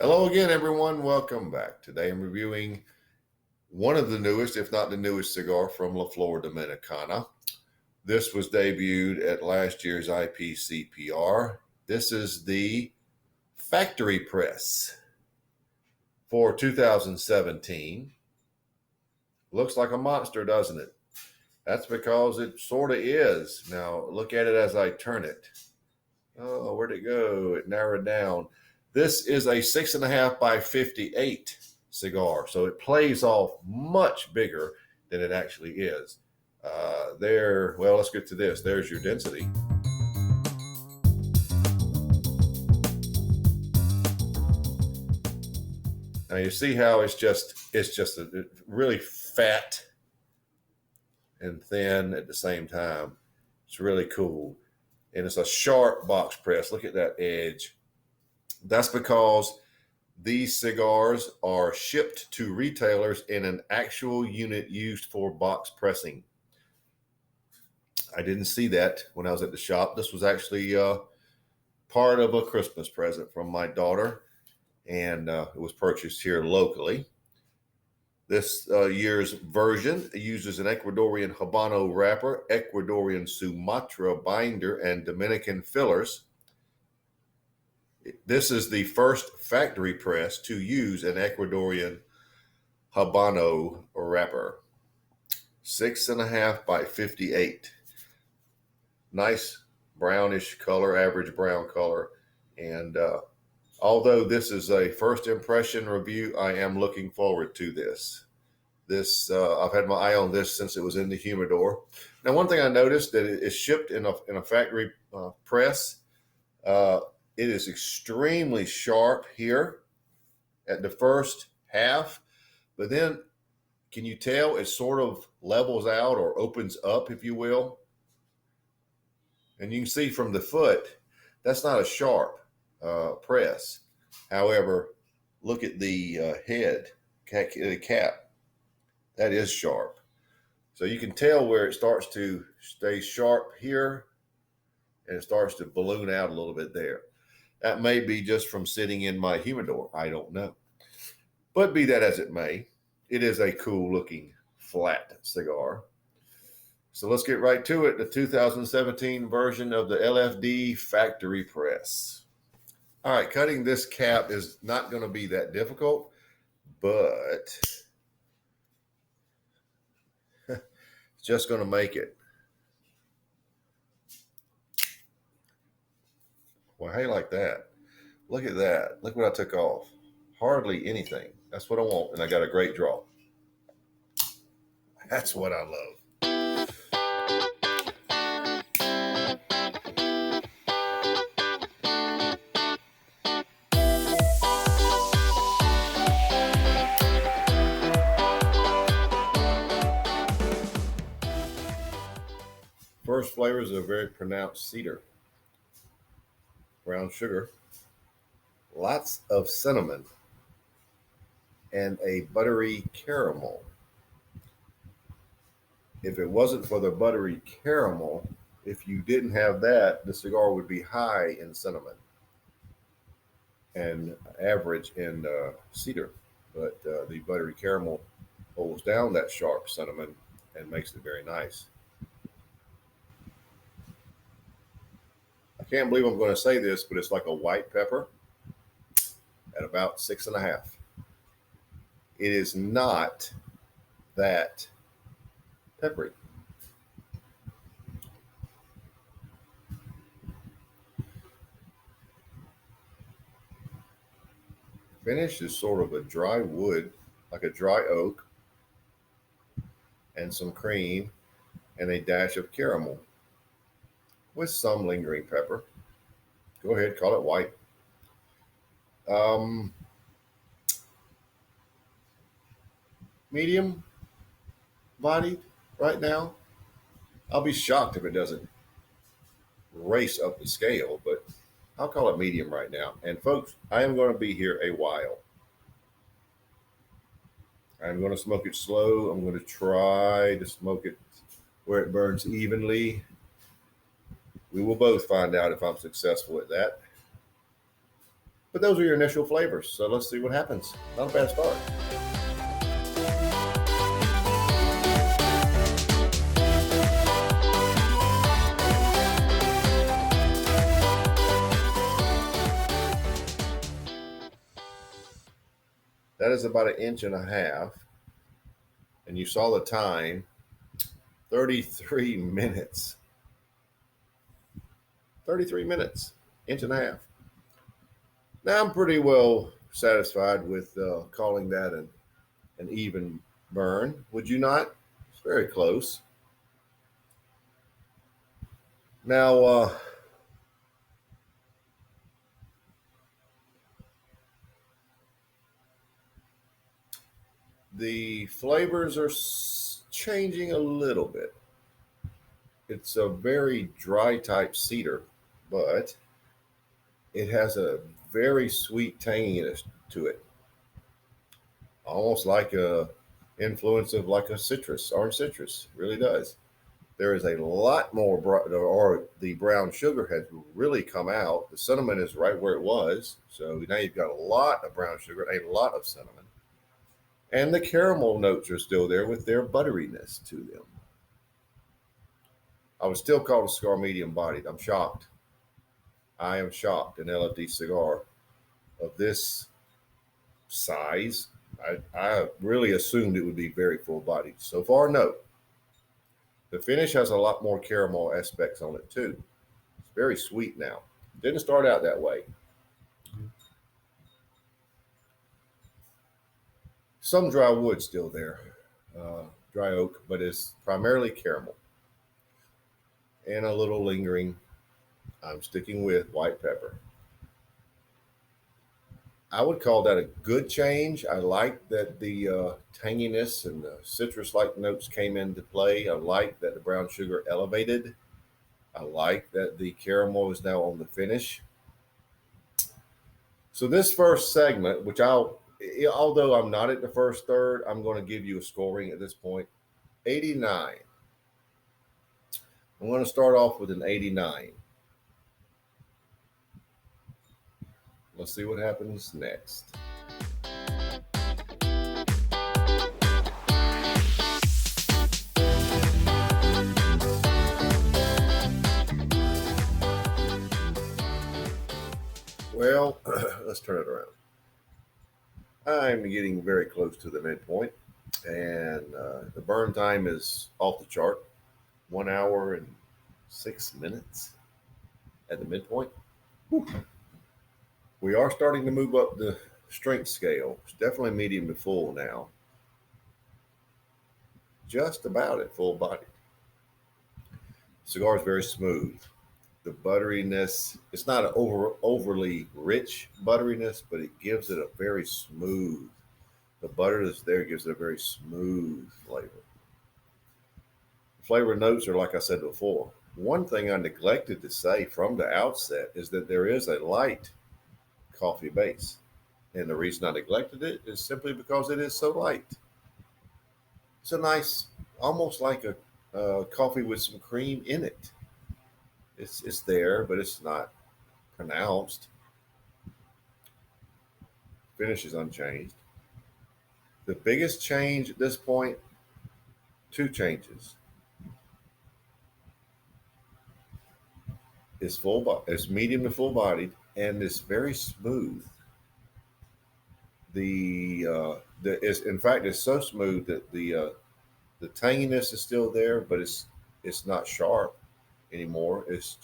Hello again, everyone. Welcome back. Today I'm reviewing one of the newest, if not the newest cigar from Flor Dominicana. This was debuted at last year's IPCPR. This is the Factory Press for 2017. Looks like a monster, doesn't it? That's because it sort of is. Now, look at it as I turn it. Oh, where'd it go? It narrowed down. This is a 6.5 by 58 cigar, so it plays off much bigger than it actually is. Well, let's get to this. There's your density. Now you see how it's just a really fat and thin at the same time. It's really cool. And it's a sharp box press. Look at that edge. That's because these cigars are shipped to retailers in an actual unit used for box pressing. I didn't see that when I was at the shop. This was actually part of a Christmas present from my daughter, and it was purchased here locally. This year's version uses an Ecuadorian Habano wrapper, Ecuadorian Sumatra binder, and Dominican fillers. This is the first factory press to use an Ecuadorian Habano wrapper. 6.5 by 58. Nice brownish color, average brown color. And although this is a first impression review, I am looking forward to this. I've had my eye on this since it was in the humidor. Now, one thing I noticed that it is shipped in a factory press. It is extremely sharp here at the first half, but then can you tell it sort of levels out or opens up, if you will? And you can see from the foot, that's not a sharp press. However, look at the head, the cap. That is sharp. So you can tell where it starts to stay sharp here and it starts to balloon out a little bit there. That may be just from sitting in my humidor. I don't know. But be that as it may, it is a cool looking flat cigar. So let's get right to it. The 2017 version of the LFD Factory Press. All right, cutting this cap is not going to be that difficult, but it's just going to make it. Well, hey, like that. Look at that. Look what I took off. Hardly anything. That's what I want, and I got a great draw. That's what I love. First flavor is a very pronounced cedar. Brown sugar. Lots of cinnamon. And a buttery caramel. If it wasn't for the buttery caramel, if you didn't have that, the cigar would be high in cinnamon and average in cedar. But the buttery caramel holds down that sharp cinnamon and makes it very nice. I can't believe I'm going to say this, but it's like a white pepper at about 6.5. It is not that peppery. Finish is sort of a dry wood, like a dry oak, and some cream, and a dash of caramel with some lingering pepper. Go ahead, call it white. Medium bodied right now. I'll be shocked if it doesn't race up the scale, but I'll call it medium right now. And folks, I am going to be here a while. I'm going to smoke it slow. I'm going to try to smoke it where it burns evenly. We will both find out if I'm successful at that. But those are your initial flavors. So let's see what happens. Not a bad start. That is about 1.5 inches. And you saw the time, 33 minutes. 33 minutes, 1.5 inches. Now I'm pretty well satisfied with calling that an even burn. Would you not? It's very close. Now, the flavors are changing a little bit. It's a very dry type cedar, but it has a very sweet tanginess to it, almost like a influence of like a citrus, orange citrus. It really does. There is a lot more, or the brown sugar has really come out. The cinnamon is right where it was, so now you've got a lot of brown sugar and a lot of cinnamon, and the caramel notes are still there with their butteriness to them. I would still call the cigar medium bodied. I'm shocked. I am shocked. An LFD cigar of this size, I really assumed it would be very full bodied. So far, no. The finish has a lot more caramel aspects on it too. It's very sweet now. Didn't start out that way. Some dry wood still there, dry oak, but it's primarily caramel and a little lingering. I'm sticking with white pepper. I would call that a good change. I like that the tanginess and the citrus-like notes came into play. I like that the brown sugar elevated. I like that the caramel is now on the finish. So this first segment, which although I'm not at the first third, I'm going to give you a scoring at this point. 89. I'm going to start off with an 89. Let's see what happens next. Well, let's turn it around. I'm getting very close to the midpoint, and the burn time is off the chart. 1 hour and 6 minutes at the midpoint. Whew. We are starting to move up the strength scale. It's definitely medium to full now. Just about at full body. Cigar is very smooth. The butteriness, it's not an overly rich butteriness, but it gives it a very smooth. The butter that's there gives it a very smooth flavor. Flavor notes are like I said before. One thing I neglected to say from the outset is that there is a light coffee base. And the reason I neglected it is simply because it is so light. It's a nice, almost like a coffee with some cream in it. It's there, but it's not pronounced. Finish is unchanged. The biggest change at this point, two changes. It's medium to full bodied, and it's very smooth. Is in fact it's so smooth that the tanginess is still there, but it's not sharp anymore. It's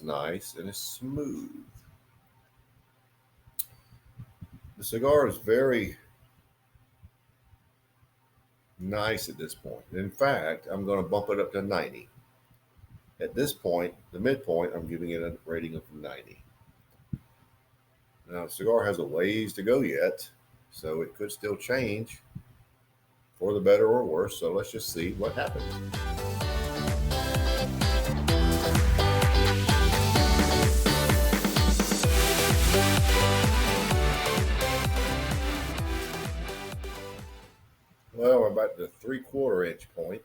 nice and it's smooth. The cigar is very nice at this point. In fact, I'm going to bump it up to 90. At this point, the midpoint, I'm giving it a rating of 90. Now, the cigar has a ways to go yet, so it could still change for the better or worse. So let's just see what happens. Well, we're about the 3/4 inch point.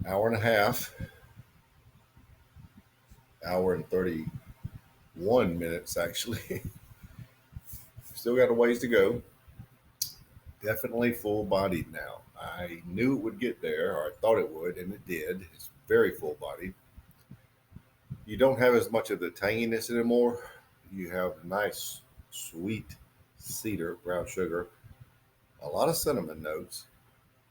Hour and a half, hour and 30 1 minutes actually. Still got a ways to go. Definitely full bodied now. I knew it would get there, or I thought it would, and it did. It's very full bodied. You don't have as much of the tanginess anymore. You have nice, sweet cedar, brown sugar, a lot of cinnamon notes.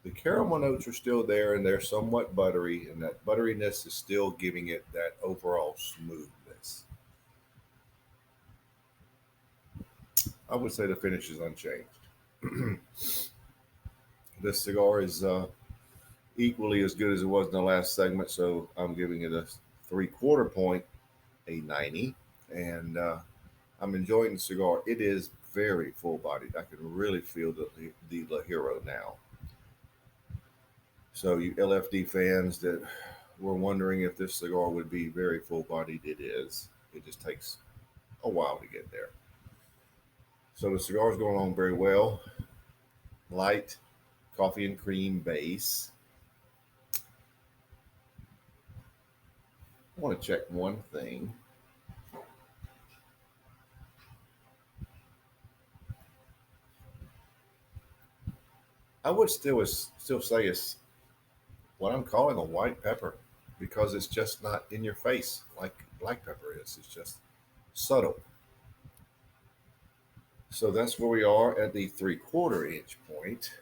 The caramel notes are still there and they're somewhat buttery, and that butteriness is still giving it that overall smoothness. I would say the finish is unchanged. This cigar is equally as good as it was in the last segment, so I'm giving it a 3/4 point, a 90. And I'm enjoying the cigar. It is very full bodied. I can really feel the La Hero now. So, you LFD fans that were wondering if this cigar would be very full bodied, it is. It just takes a while to get there. So, the cigar is going on very well. Light coffee and cream base. I want to check one thing. I would still say it's what I'm calling a white pepper because it's just not in your face like black pepper is. It's just subtle. So that's where we are at the 3/4 inch point.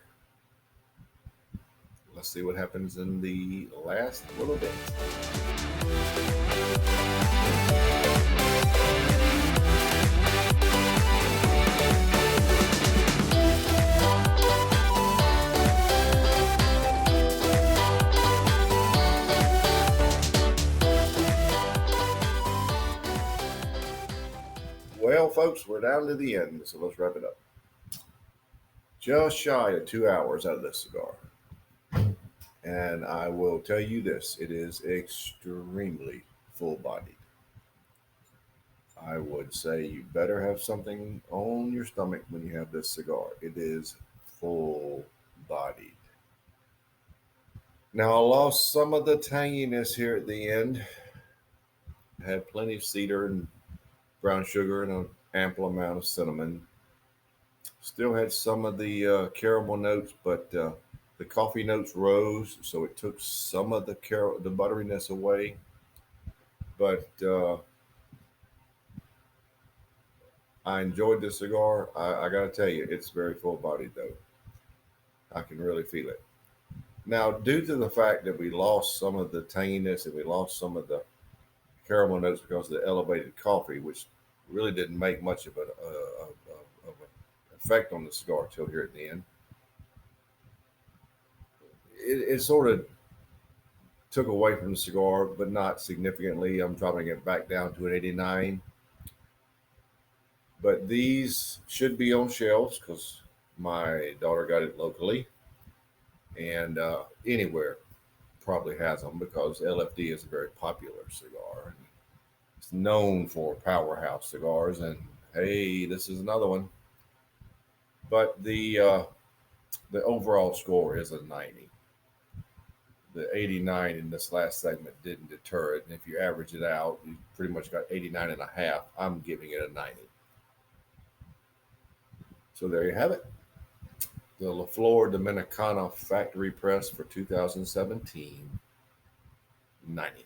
Let's see what happens in the last little bit. Well, folks, we're down to the end, so let's wrap it up. Just shy of 2 hours out of this cigar. And I will tell you this, it is extremely full bodied. I would say you better have something on your stomach when you have this cigar. It is full bodied. Now, I lost some of the tanginess here at the end. I had plenty of cedar and brown sugar and an ample amount of cinnamon. Still had some of the caramel notes, but the coffee notes rose, so it took some of the butteriness away. But I enjoyed the cigar. I got to tell you, it's very full bodied though. I can really feel it. Now, due to the fact that we lost some of the tanginess and we lost some of the caramel notes because of the elevated coffee, which really didn't make much of an effect on the cigar till here at the end, it sort of took away from the cigar, but not significantly. I'm dropping it back down to an 89. But these should be on shelves because my daughter got it locally, and anywhere probably has them because LFD is a very popular cigar. It's known for powerhouse cigars, and hey, this is another one. But the overall score is a 90. The 89 in this last segment didn't deter it, and if you average it out, you pretty much got 89 and a half. I'm giving it a 90. So there you have it. The La Flor Dominicana factory press for 2017, 90.